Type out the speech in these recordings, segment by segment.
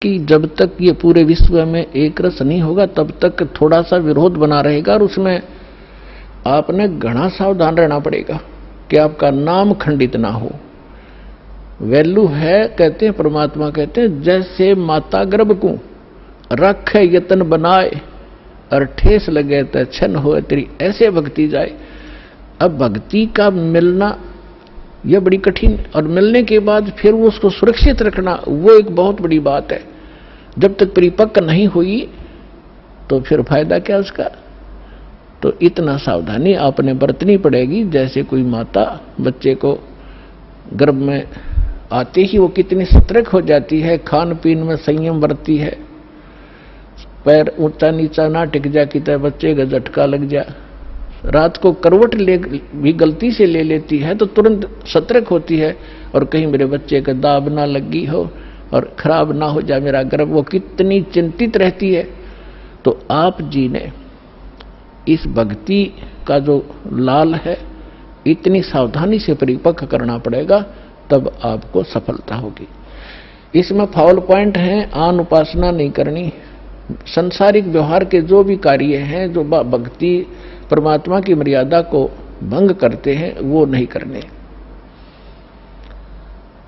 कि जब तक ये पूरे विश्व में एक रस नहीं होगा तब तक थोड़ा सा विरोध बना रहेगा, और उसमें आपने घना सावधान रहना पड़ेगा कि आपका नाम खंडित ना हो। वैल्यू है, कहते हैं परमात्मा कहते हैं, जैसे माता गर्भ को रखे यतन बनाए और ठेस लगे तो छन हो तेरी, ऐसे भक्ति जाए। अब भक्ति का मिलना यह बड़ी कठिन, और मिलने के बाद फिर वो उसको सुरक्षित रखना वो एक बहुत बड़ी बात है। जब तक परिपक्व नहीं हुई तो फिर फायदा क्या उसका। तो इतना सावधानी आपने बरतनी पड़ेगी। जैसे कोई माता बच्चे को गर्भ में आते ही वो कितनी सतर्क हो जाती है, खान पीन में संयम बरतती है, पैर ऊंचा नीचा ना टिक जा कि बच्चे का झटका लग जा, रात को करवट ले भी गलती से ले लेती है तो तुरंत सतर्क होती है, और कहीं मेरे बच्चे का दाब ना लगी हो और खराब ना हो जाए मेरा गर्भ, वो कितनी चिंतित रहती है। तो आप जी ने इस भक्ति का जो लाल है इतनी सावधानी से परिपक्व करना पड़ेगा, तब आपको सफलता होगी। इसमें फाउल पॉइंट है, आन उपासना नहीं करनी, संसारिक व्यवहार के जो भी कार्य हैं जो भक्ति परमात्मा की मर्यादा को भंग करते हैं वो नहीं करने,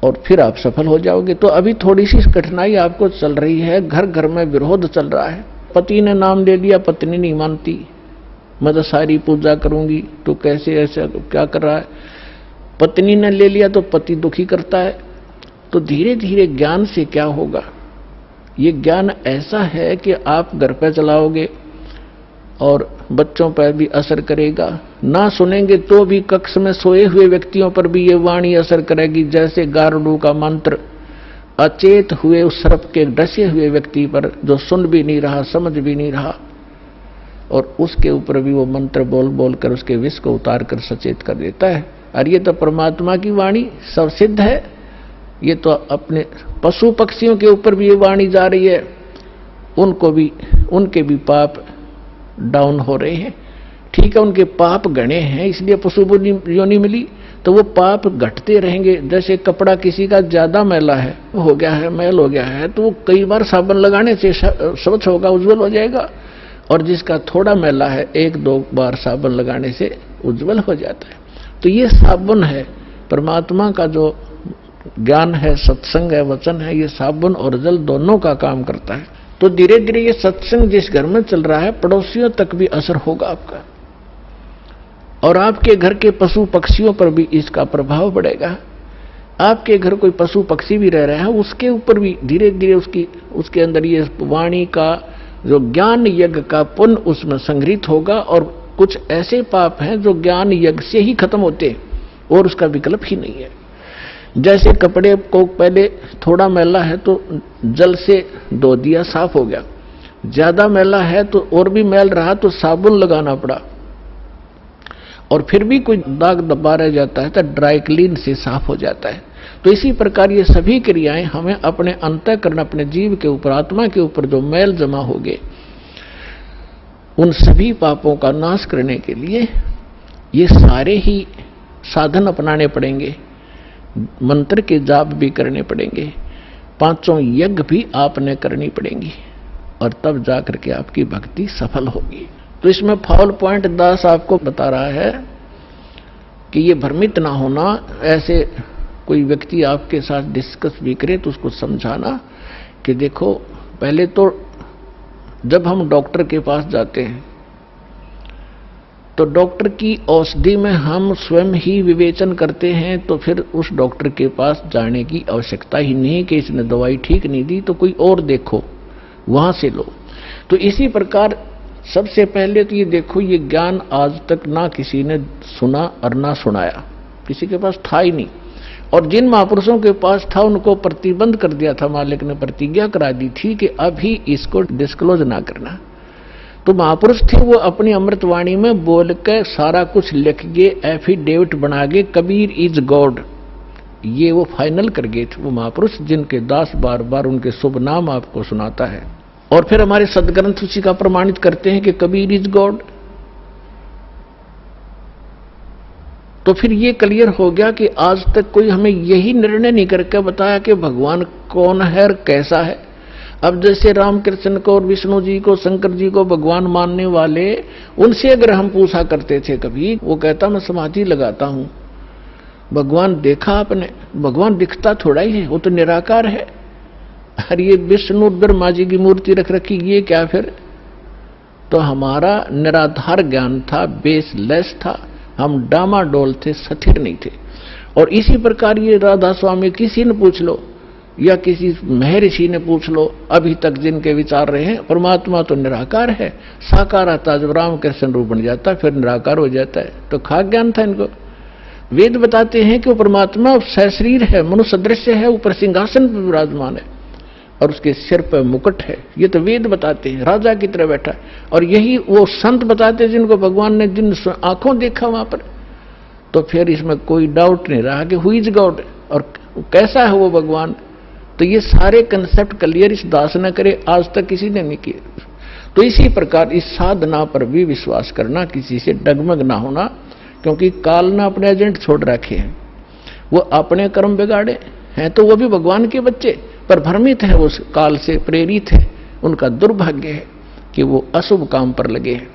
और फिर आप सफल हो जाओगे। तो अभी थोड़ी सी कठिनाई आपको चल रही है, घर घर में विरोध चल रहा है। पति ने नाम ले लिया, पत्नी नहीं मानती, मैं तो सारी पूजा करूंगी, तो कैसे ऐसा क्या कर रहा है। पत्नी ने ले लिया तो पति दुखी करता है। तो धीरे धीरे ज्ञान से क्या होगा, ये ज्ञान ऐसा है कि आप घर पे चलाओगे और बच्चों पर भी असर करेगा, ना सुनेंगे तो भी कक्ष में सोए हुए व्यक्तियों पर भी ये वाणी असर करेगी। जैसे गारुड़ का मंत्र अचेत हुए उस सर्प के डसे हुए व्यक्ति पर जो सुन भी नहीं रहा, समझ भी नहीं रहा, और उसके ऊपर भी वो मंत्र बोल बोल कर उसके विष को उतार कर सचेत कर देता है। और ये तो परमात्मा की वाणी सब सिद्ध है। ये तो अपने पशु पक्षियों के ऊपर भी ये वाणी जा रही है, उनको भी, उनके भी पाप डाउन हो रहे हैं। ठीक है, उनके पाप गणे हैं इसलिए पशु योनि मिली, तो वो पाप घटते रहेंगे। जैसे कपड़ा किसी का ज्यादा मैला है, हो गया है, मैल हो गया है, तो वो कई बार साबुन लगाने से स्वच्छ होगा, उज्जवल हो जाएगा, और जिसका थोड़ा मैला है एक दो बार साबुन लगाने से उज्जवल हो जाता है। तो ये साबुन है, परमात्मा का जो ज्ञान है, सत्संग है, वचन है, ये साबुन और जल दोनों का काम करता है। तो धीरे धीरे ये सत्संग जिस घर में चल रहा है पड़ोसियों तक भी असर होगा आपका, और आपके घर के पशु पक्षियों पर भी इसका प्रभाव पड़ेगा। आपके घर कोई पशु पक्षी भी रह रहा है उसके ऊपर भी धीरे धीरे उसके अंदर ये वाणी का जो ज्ञान यज्ञ का पुण्य उसमें संग्रहित होगा। और कुछ ऐसे पाप हैं जो ज्ञान यज्ञ से ही खत्म होते और उसका विकल्प ही नहीं है। जैसे कपड़े को पहले थोड़ा मैला है तो जल से धो दिया, साफ हो गया, ज्यादा मैला है तो और भी मैल रहा तो साबुन लगाना पड़ा, और फिर भी कोई दाग दबा रह जाता है तो ड्राई क्लीन से साफ हो जाता है। तो इसी प्रकार ये सभी क्रियाएं हमें अपने अंतःकरण, अपने जीव के ऊपर, आत्मा के ऊपर जो मैल जमा हो गए उन सभी पापों का नाश करने के लिए ये सारे ही साधन अपनाने पड़ेंगे, मंत्र के जाप भी करने पड़ेंगे, पांचों यज्ञ भी आपने करनी पड़ेंगी, और तब जाकर के आपकी भक्ति सफल होगी। तो इसमें फाउल पॉइंट दास आपको बता रहा है कि ये भ्रमित ना होना। ऐसे कोई व्यक्ति आपके साथ डिस्कस भी करे तो उसको समझाना कि देखो, पहले तो जब हम डॉक्टर के पास जाते हैं तो डॉक्टर की औषधि में हम स्वयं ही विवेचन करते हैं, तो फिर उस डॉक्टर के पास जाने की आवश्यकता ही नहीं कि इसने दवाई ठीक नहीं दी तो कोई और देखो, वहां से लो। तो इसी प्रकार सबसे पहले तो ये देखो, ये ज्ञान आज तक ना किसी ने सुना और ना सुनाया, किसी के पास था ही नहीं, और जिन महापुरुषों के पास था उनको प्रतिबंध कर दिया था, मालिक ने प्रतिज्ञा करा दी थी कि अभी इसको डिस्क्लोज ना करना। तो महापुरुष थे, वो अपनी अमृतवाणी में बोल के सारा कुछ लिख गए, एफिडेविट बना गए, कबीर इज गॉड, ये वो फाइनल कर गए थे वो महापुरुष, जिनके दास बार बार उनके शुभ नाम आपको सुनाता है। और फिर हमारे सदग्रंथ उसी का प्रमाणित करते हैं कि कबीर इज गॉड। तो फिर ये क्लियर हो गया कि आज तक कोई हमें यही निर्णय नहीं करके बताया कि भगवान कौन है और कैसा है। अब जैसे रामकृष्ण को और विष्णु जी को, शंकर जी को भगवान मानने वाले, उनसे अगर हम पूछा करते थे कभी, वो कहता मैं समाधि लगाता हूं, भगवान देखा आपने? भगवान दिखता थोड़ा ही है, वो तो निराकार है। अरे ये विष्णु ब्रह्मा जी की मूर्ति रख रखी, ये क्या फिर? तो हमारा निराधार ज्ञान था, बेसलेस था, हम डामाडोल थे, स्थिर नहीं थे। और इसी प्रकार ये राधा स्वामी किसी ने पूछ लो या किसी महर्षि ने पूछ लो, अभी तक जिनके विचार रहे हैं, परमात्मा तो निराकार है, साकार आता जब रामकृष्ण रूप बन जाता फिर निराकार हो जाता है। तो खाक ज्ञान था इनको। वेद बताते हैं कि वो परमात्मा सशरीर है, मनुष्य दृश्य है, ऊपर सिंहासन पर विराजमान है और उसके सिर पर मुकुट है। ये तो वेद बताते हैं, राजा की तरह बैठा। और यही वो संत बताते जिनको भगवान ने जिन आंखों देखा वहां पर। तो फिर इसमें कोई डाउट नहीं रहा कि हु इज गॉड और कैसा है वो भगवान। तो ये सारे कंसेप्ट क्लियर इस दास ने करे, आज तक किसी ने नहीं किए। तो इसी प्रकार इस साधना पर भी विश्वास करना, किसी से डगमग ना होना, क्योंकि काल ने अपने एजेंट छोड़ रखे हैं, वो अपने कर्म बिगाड़े हैं। तो वो भी भगवान के बच्चे पर भ्रमित है, उस काल से प्रेरित है। उनका दुर्भाग्य है कि वो अशुभ काम पर लगे हैं।